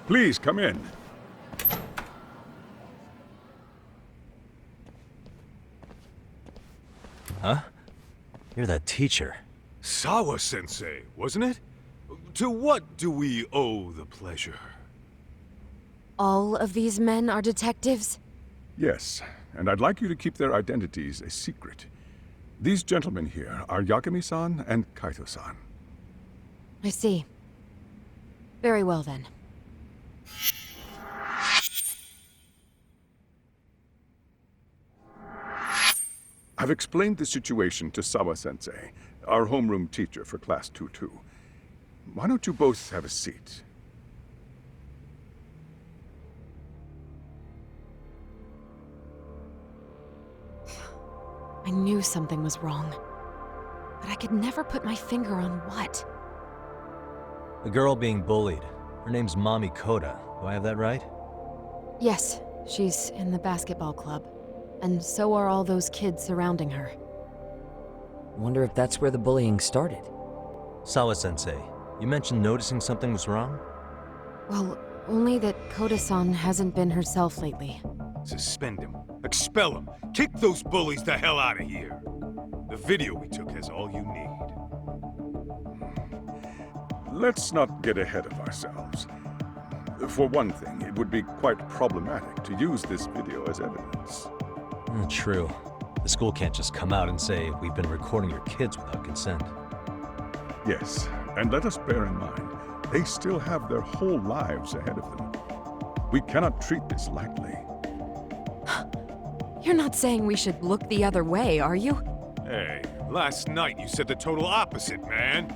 Please, come in. Huh? You're that teacher. Sawa-sensei, wasn't it? To what do we owe the pleasure? All of these men are detectives? Yes, and I'd like you to keep their identities a secret. These gentlemen here are Yagami-san and Kaito-san. I see. Very well then. I've explained the situation to Sawa-sensei, our homeroom teacher for Class 2-2. Why don't you both have a seat? I knew something was wrong. But I could never put my finger on what. The girl being bullied. Her name's Mami Koda. Do I have that right? Yes, she's in the basketball club. And so are all those kids surrounding her. Wonder if that's where the bullying started. Sawa-sensei, you mentioned noticing something was wrong? Well, only that Koda-san hasn't been herself lately. Suspend him. Expel him. Kick those bullies the hell out of here. The video we took has all you need. Let's not get ahead of ourselves. For one thing, it would be quite problematic to use this video as evidence. True. The school can't just come out and say, we've been recording your kids without consent. Yes, and let us bear in mind, they still have their whole lives ahead of them. We cannot treat this lightly. You're not saying we should look the other way, are you? Hey, last night you said the total opposite, man.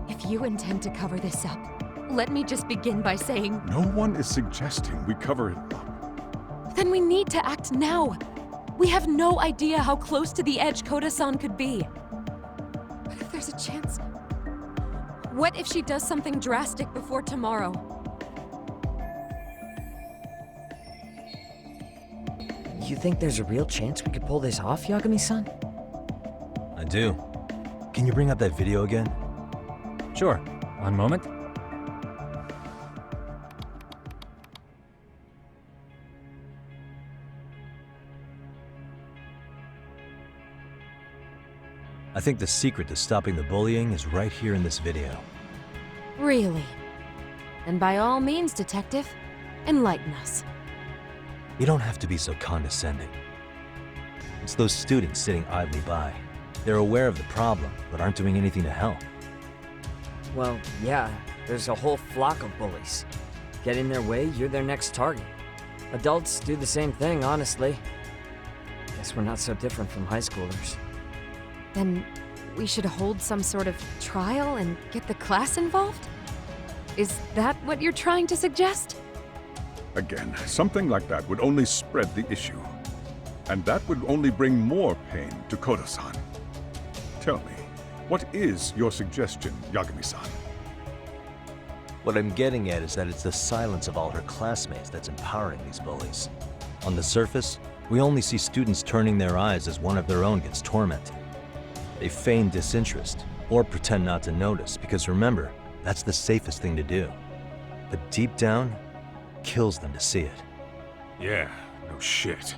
If you intend to cover this up, let me just begin by saying... No one is suggesting we cover it up. Then we need to act now. We have no idea how close to the edge Koda-san could be. What if there's a chance? What if she does something drastic before tomorrow? You think there's a real chance we could pull this off, Yagami-san? I do. Can you bring up that video again? Sure. One moment. I think the secret to stopping the bullying is right here in this video. Really? Then by all means, Detective, enlighten us. You don't have to be so condescending. It's those students sitting idly by. They're aware of the problem, but aren't doing anything to help. Well, yeah, there's a whole flock of bullies. Get in their way, you're their next target. Adults do the same thing, honestly. Guess we're not so different from high schoolers. Then we should hold some sort of trial and get the class involved? Is that what you're trying to suggest? Again, something like that would only spread the issue. And that would only bring more pain to Koda-san. Tell me, what is your suggestion, Yagami-san? What I'm getting at is that it's the silence of all her classmates that's empowering these bullies. On the surface, we only see students turning their eyes as one of their own gets tormented. They feign disinterest, or pretend not to notice, because remember, that's the safest thing to do. But deep down, it kills them to see it. Yeah, no shit.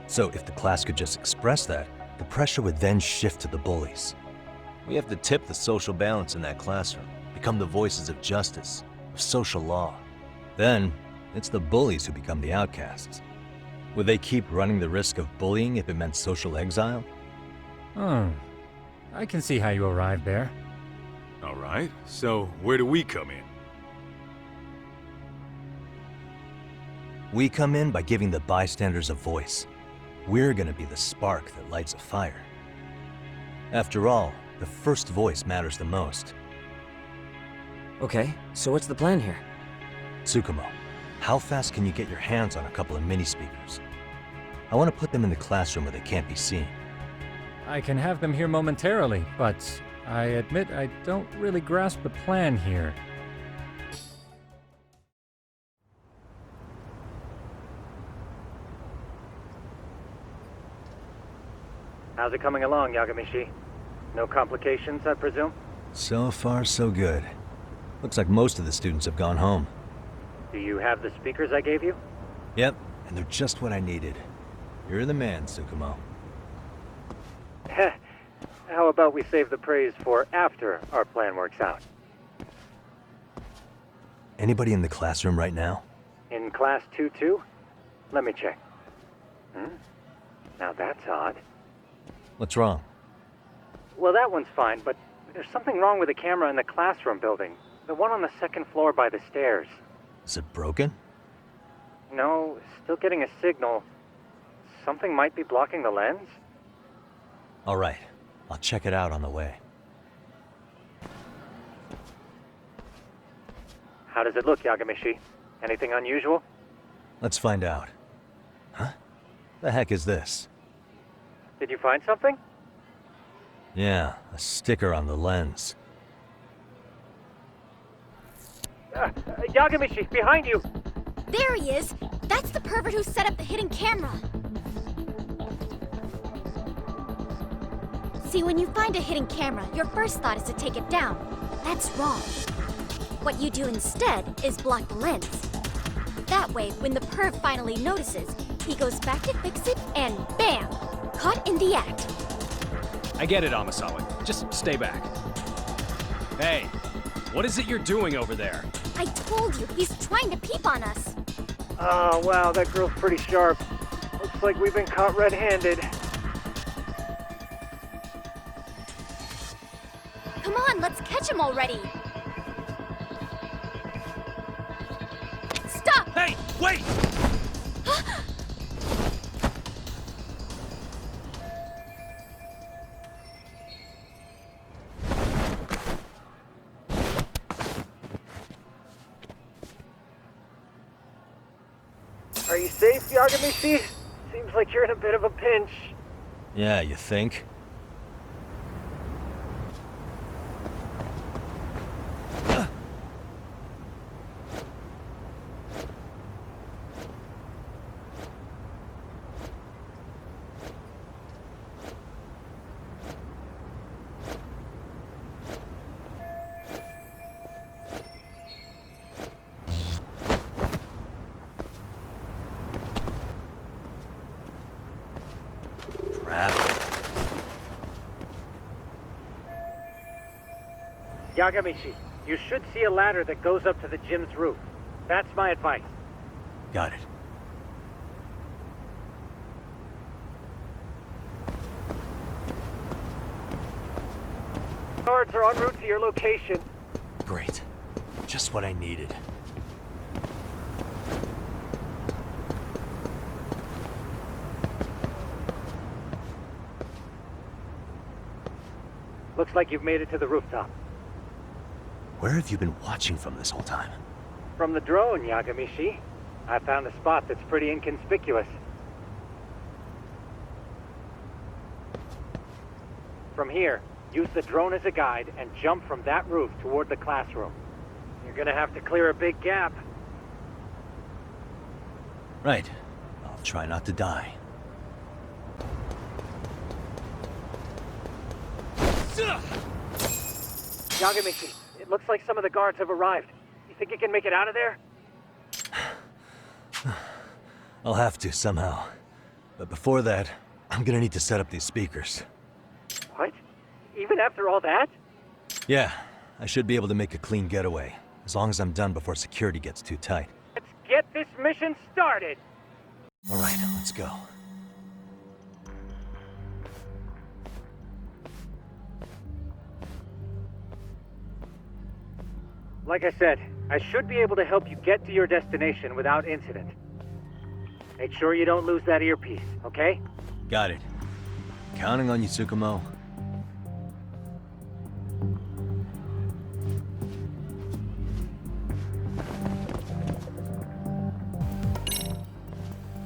So if the class could just express that, the pressure would then shift to the bullies. We have to tip the social balance in that classroom, become the voices of justice, of social law. Then, it's the bullies who become the outcasts. Would they keep running the risk of bullying if it meant social exile? I can see how you arrived there. All right, so where do we come in? We come in by giving the bystanders a voice. We're gonna be the spark that lights a fire. After all, the first voice matters the most. Okay, so what's the plan here? Tsukumo, how fast can you get your hands on a couple of mini speakers? I want to put them in the classroom where they can't be seen. I can have them here momentarily, but I admit I don't really grasp the plan here. How's it coming along, Yagami-shi? No complications, I presume? So far, so good. Looks like most of the students have gone home. Do you have the speakers I gave you? Yep, and they're just what I needed. You're the man, Tsukumo. How about we save the praise for after our plan works out? Anybody in the classroom right now? In class 2-2? Let me check. Now that's odd. What's wrong? Well, that one's fine, but there's something wrong with the camera in the classroom building. The one on the second floor by the stairs. Is it broken? No, still getting a signal. Something might be blocking the lens? All right, I'll check it out on the way. How does it look, Yagamishi? Anything unusual? Let's find out. Huh? The heck is this? Did you find something? Yeah, a sticker on the lens. Yagamishi, behind you! There he is! That's the pervert who set up the hidden camera! See, when you find a hidden camera, your first thought is to take it down. That's wrong. What you do instead is block the lens. That way, when the perv finally notices, he goes back to fix it and BAM! Caught in the act. I get it, Amasawa. Just stay back. Hey, what is it you're doing over there? I told you, he's trying to peep on us. Oh, wow, that girl's pretty sharp. Looks like we've been caught red-handed. Come on, let's catch him already. Stop! Hey, wait! Are you safe, Yagamishi? Seems like you're in a bit of a pinch. Yeah, you think? Yagamishi, you should see a ladder that goes up to the gym's roof. That's my advice. Got it. Guards are en route to your location. Great. Just what I needed. Looks like you've made it to the rooftop. Where have you been watching from this whole time? From the drone, Yagamishi. I found a spot that's pretty inconspicuous. From here, use the drone as a guide and jump from that roof toward the classroom. You're gonna have to clear a big gap. Right. I'll try not to die. Yagamishi, it looks like some of the guards have arrived. You think you can make it out of there? I'll have to somehow. But before that, I'm gonna need to set up these speakers. What? Even after all that? Yeah, I should be able to make a clean getaway, as long as I'm done before security gets too tight. Let's get this mission started! All right, let's go. Like I said, I should be able to help you get to your destination without incident. Make sure you don't lose that earpiece, okay? Got it. Counting on you, Tsukumo.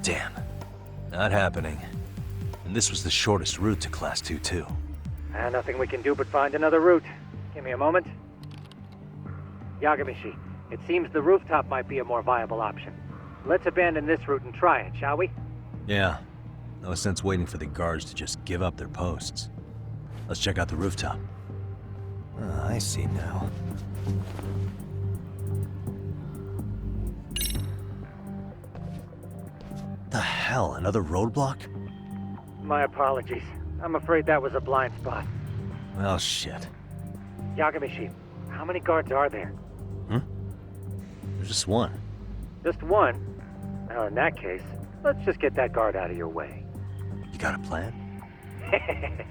Damn. Not happening. And this was the shortest route to Class 2, too. Nothing we can do but find another route. Give me a moment. Yagamishi, it seems the rooftop might be a more viable option. Let's abandon this route and try it, shall we? Yeah. No sense waiting for the guards to just give up their posts. Let's check out the rooftop. I see now. hell, another roadblock? My apologies. I'm afraid that was a blind spot. Well, shit. Yagamishi, how many guards are there? There's just one. Just one? Well, in that case, let's just get that guard out of your way. You got a plan?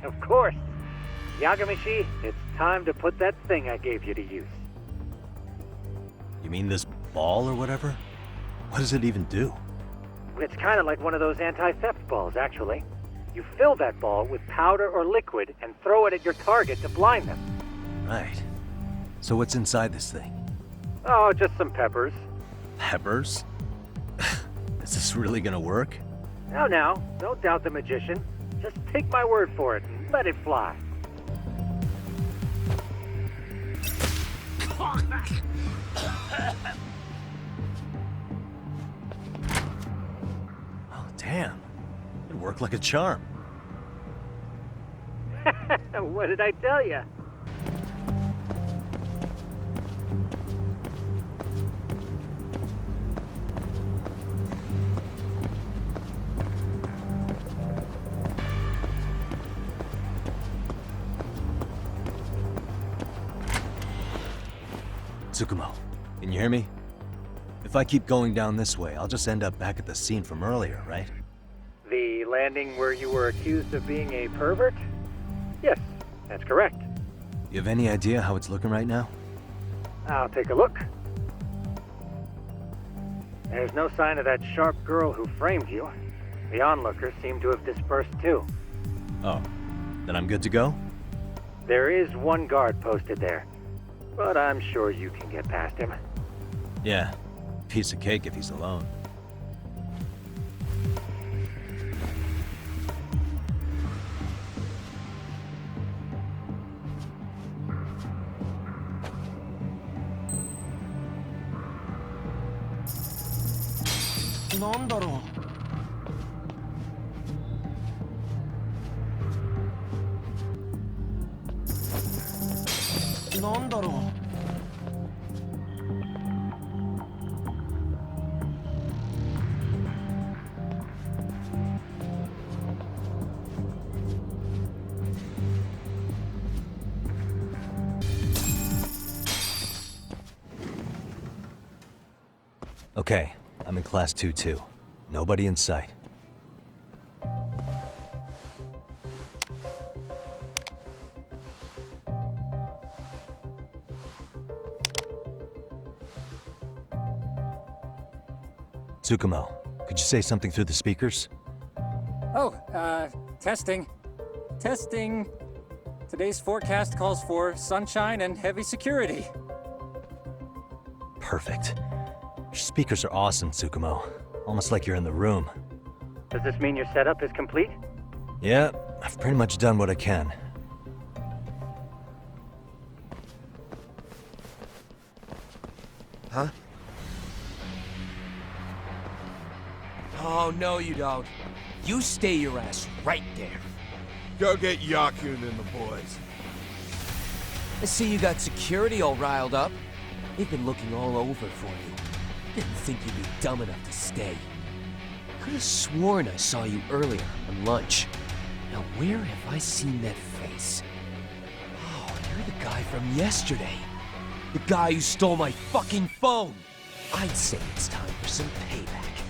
Of course. Yagamishi, it's time to put that thing I gave you to use. You mean this ball or whatever? What does it even do? It's kind of like one of those anti-theft balls, actually. You fill that ball with powder or liquid and throw it at your target to blind them. Right. So what's inside this thing? Oh, just some peppers. Peppers? Is this really gonna work? Now, don't doubt the magician. Just take my word for it and let it fly. Oh, damn. It worked like a charm. What did I tell you? Tsukumo, can you hear me? If I keep going down this way, I'll just end up back at the scene from earlier, right? The landing where you were accused of being a pervert? Yes, that's correct. You have any idea how it's looking right now? I'll take a look. There's no sign of that sharp girl who framed you. The onlookers seem to have dispersed too. Oh, then I'm good to go? There is one guard posted there, but I'm sure you can get past him. Yeah, piece of cake if he's alone. Okay, I'm in class 2-2. Nobody in sight. Tsukumo, could you say something through the speakers? Oh, testing. Testing. Today's forecast calls for sunshine and heavy security. Perfect. Your speakers are awesome, Tsukumo. Almost like you're in the room. Does this mean your setup is complete? Yeah, I've pretty much done what I can. Huh? Oh, no you don't. You stay your ass right there. Go get Yakun and the boys. I see you got security all riled up. They've been looking all over for you. Didn't think you'd be dumb enough to stay. Could have sworn I saw you earlier on lunch. Now where have I seen that face? Oh, you're the guy from yesterday. The guy who stole my fucking phone. I'd say it's time for some payback.